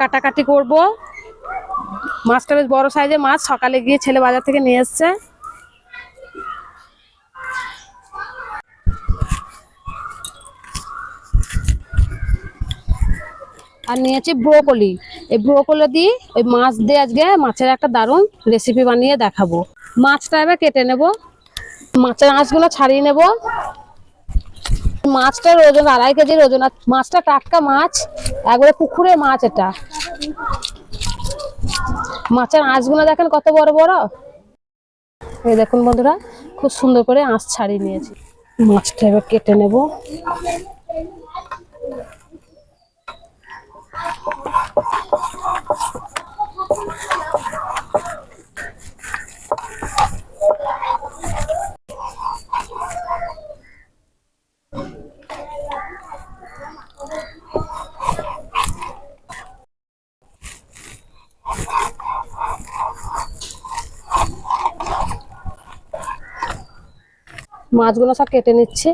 কাটাকাটি করব। মাছটা বেশ বড় সাইজের মাছ, সকালে গিয়ে ছেলে বাজার থেকে নিয়ে এসছে। আর নিয়েছি ব্রোকলি। এই ব্রোকলি দিয়ে ওই মাছ দিয়ে আজকে মাছের একটা দারুণ রেসিপি বানিয়ে দেখাবো। মাছটা এবার কেটে নেব, মাছের আঁশগুলো ছাড়িয়ে নেব। মাছটার ওজন 2.5 কেজির ওজন। মাছটা টাটকা মাছ, একবারে পুকুরের মাছ। এটা মাছের আঁশগুলো দেখেন কত বড় বড়। এই দেখুন বন্ধুরা, খুব সুন্দর করে আঁশ ছাড়িয়ে নিয়েছি। মাছটা এবার কেটে নেব। মাছগুলো সব কেটে নিচ্ছি।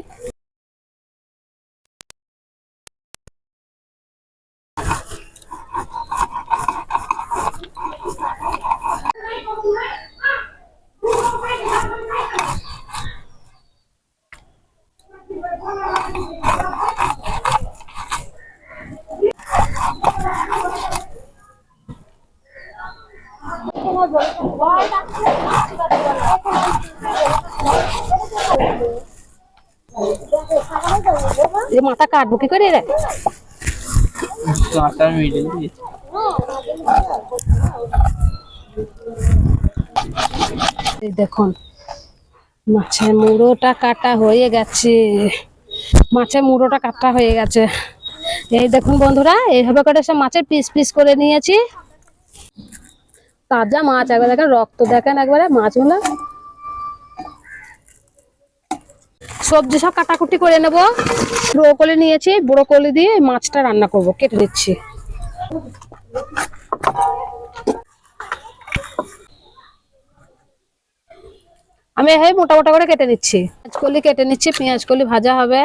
এই মাথা কাটবো কি করে রে? এই দেখুন মাছের মুড়োটা কাটা হয়ে গেছে। মাছের মুড়োটা কাটা হয়ে গেছে। এই দেখুন বন্ধুরা, এইভাবে করে সব মাছের পিস পিস করে নিয়েছি। তাজা মাছ, একবার দেখেন রক্ত, দেখেন একবারে মাছগুলো। সবজি সব কাটাকুটি করে নেব। ব্রোকলি নিয়েছি, ব্রোকলি দিয়ে মাছটা রান্না করব। কেটে দিচ্ছি। আমি এই মোটা মোটা করে কেটে নিচ্ছি। পেঁয়াজকলি কেটে নিচ্ছি, পেঁয়াজকলি ভাজা হবে।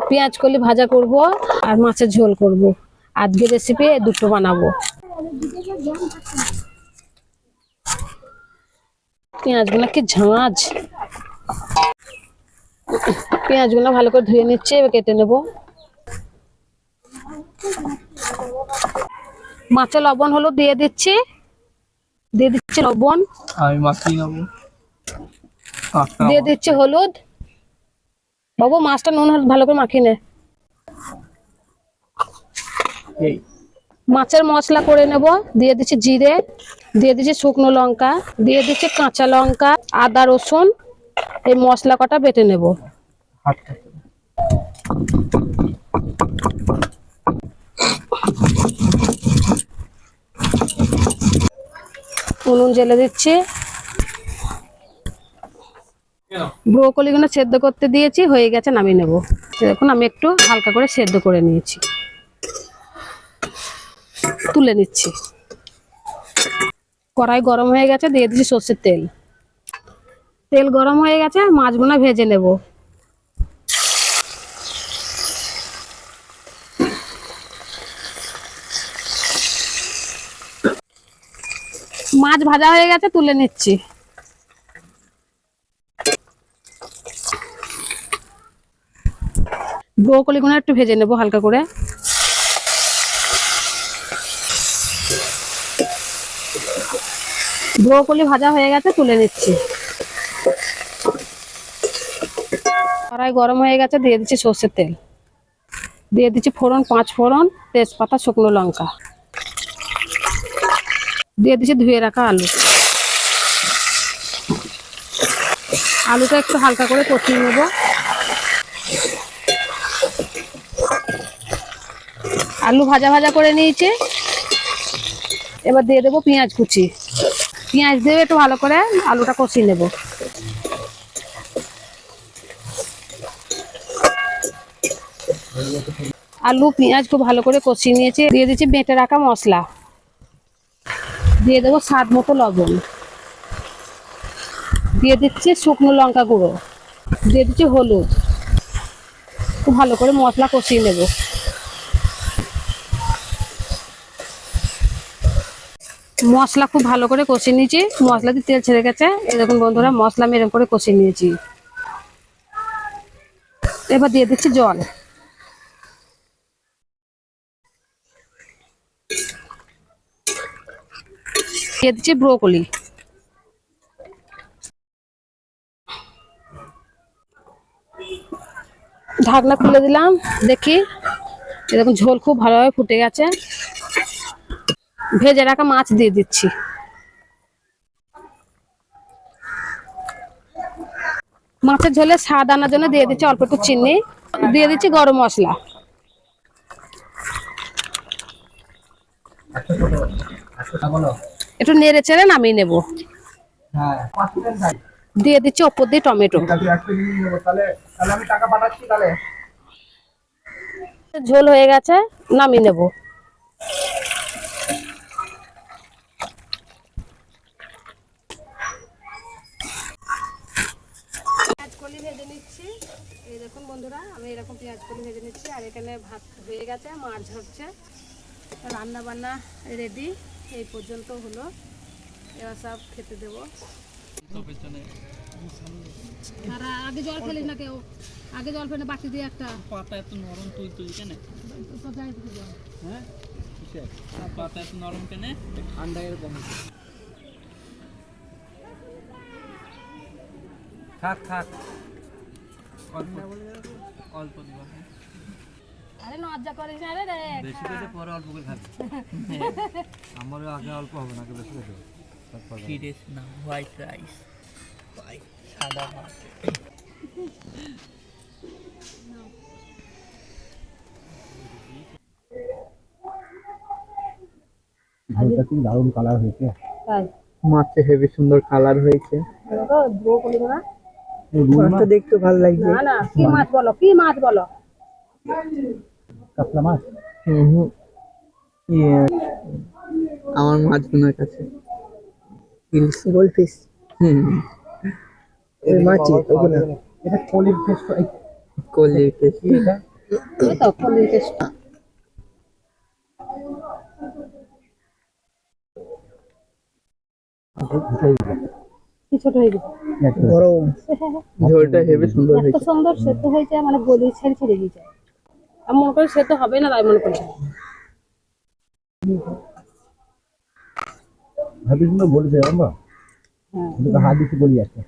পেঁয়াজকলি ভাজা করব আর মাছের ঝোল করব। আজকে রেসিপি দুটো বানাবো। পেঁয়াজগুলো কি ঝাঁঝ। পেঁয়াজগুলো ভালো করে ধুয়ে নিচ্ছি, এবার কেটে নেব। মাছে লবণ হলুদ দিয়ে দিচ্ছি। লবণ, আমি মাখিয়ে নেবো। দিয়ে দিচ্ছি হলুদ। বাবু মাছটা নুন হলুদ ভালো করে মাখিয়ে নে। মাছের মশলা করে নেব। দিয়ে দিচ্ছি জিরে, দিয়ে দিচ্ছি শুকনো লঙ্কা, দিয়ে দিচ্ছি কাঁচা লঙ্কা, আদা রসুন। এই মশলা কটা বেটে নেব। উনুন জ্বেলে দিচ্ছি। ব্রোকলি গুলো সেদ্ধ করতে দিয়েছি, হয়ে গেছে, নামিয়ে নেব। দেখুন আমি একটু হালকা করে সেদ্ধ করে নিয়েছি, তুলে নিচ্ছি। কড়াই গরম হয়ে গেছে, দিয়ে দিচ্ছি সর্ষের তেল। তেল গরম হয়ে গেছে, মাছগুলো ভেজে নেব। মাছ ভাজা হয়ে গেছে, তুলে নিচ্ছি। ব্রোকলি গুলো একটু ভেজে নেব হালকা করে। ব্রোকলি ভাজা হয়ে গেছে, তুলে নিচ্ছি। কড়াই গরম হয়ে গেছে, দিয়ে দিচ্ছি সর্ষের তেল। দিয়ে দিচ্ছি ফোড়ন, 5 ফোড়ন, তেজপাতা, শুকনো লঙ্কা। দিয়ে দিচ্ছি ধুয়ে রাখা আলু। আলুটা একটু হালকা করে কষিয়ে নেব। আলু ভাজা ভাজা করে নিয়েছি, এবার দিয়ে দেবো পেঁয়াজ কুচি। পেঁয়াজ দিয়ে একটু ভালো করে আলুটা কষিয়ে নেব। আলু পেঁয়াজ খুব ভালো করে কষিয়ে নিয়েছি। দিয়ে দিচ্ছি বেটে রাখা মশলা। দিয়ে দেবো স্বাদ মতো লবণ। দিয়ে দিচ্ছি শুকনো লঙ্কা গুঁড়ো। দিয়ে দিচ্ছি হলুদ। খুব ভালো করে মশলা কষিয়ে নেব। মশলা খুব ভালো করে কষিয়ে নিয়েছি, মশলা দিয়ে তেল ছেড়ে গেছে। এই দেখুন বন্ধুরা, মশলা আমি এরকম করে কষিয়ে নিয়েছি। এবার দিয়ে দিচ্ছি জল। দিয়ে দিচ্ছি ব্রোকলি। ঢাকনা খুলে দিলাম, দেখি এরকম ঝোল খুব ভালোভাবে ফুটে গেছে। ভেজে রাখা মাছ দিয়ে দিচ্ছি। মাছের ঝোলে স্বাদ আনার জন্য দিয়ে দিচ্ছি অল্প একটু চিনি, দিয়ে দিচ্ছি গরম মশলা। একটু নেড়ে চেড়ে নামিয়ে নেব। দিয়ে দিচ্ছি ওপর দিয়ে টমেটো। ঝোল হয়ে গেছে, নামিয়ে নেব। পেঁয়াজ কলি ভেজে নিচ্ছি। এই দেখুন বন্ধুরা, আমি এরকম পেঁয়াজ কলি ভেজে নিচ্ছি। আর এখানে ভাত হয়ে গেছে, মাছ ঝরছে। রান্না বান্না রেডি, এই পর্যন্ত হলো। এবার সব খেতে দেবো। আর আগে জল ফেলি না কেউ, আগে জল ফেলে বাটি দিয়ে একটা। পাতা এত নরম তুই কেন? হ্যাঁ পাতা এত নরম কেন? ঠান্ডা এরকম থাক থাক, অল্প অল্প দিবা। আরে লজ্জা করিস না রে। বেশি করে পরে অল্প করে খাবি। আমারও আগে অল্প হবে না, আগে বেশি করে তারপর ফিরেস না। হোয়াইট রাইস, হোয়াইট সাদা ভাত। ঝোলটা কি দারুণ কালার হয়েছে। তাই মাছে হেভি সুন্দর কালার হয়েছে। তো ব্রোকলি না, মাছটা দেখতে ভালো লাগছে। না না, কি মাছ বলো, কি মাছ বলো? কাতলা মাছ। হুম, আমার মাছগুলোর কাছে ইলিশ গোল্ডফিশ। এই মাছ ওগুলো এটা কলির ফিশ, কলির ফিশ। ওই তো পনির পেস্ট। কি ছোট হয়ে গেছে, গরম। ঝোলটা হেভি সুন্দর এত হয়েছে। সুন্দর সেদ্ধ হয়েছে, মানে গলি ছেড়ে ছেড়ে গিয়েছে। আমি মনে করি সেদ্ধ হবে না, তাই মনে করছি। ভাবি সুন্দর বলেছে আমরা, হ্যাঁ, কিন্তু হাত দিতে বলি আছে।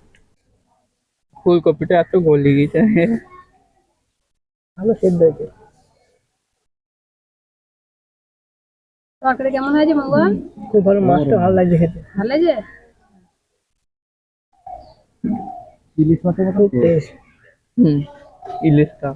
ফুলকপিটা এত গলি গেছে, ভালো সেদ্ধ হয়েছে। তরকারি কেমন হয়েছে মঙ্গল? খুব ভালো, মাছটা ভালো লাগছে খেতে। ভালো লাগছে। ইলিশ মাছের মতো টেস্ট। ইলিশটা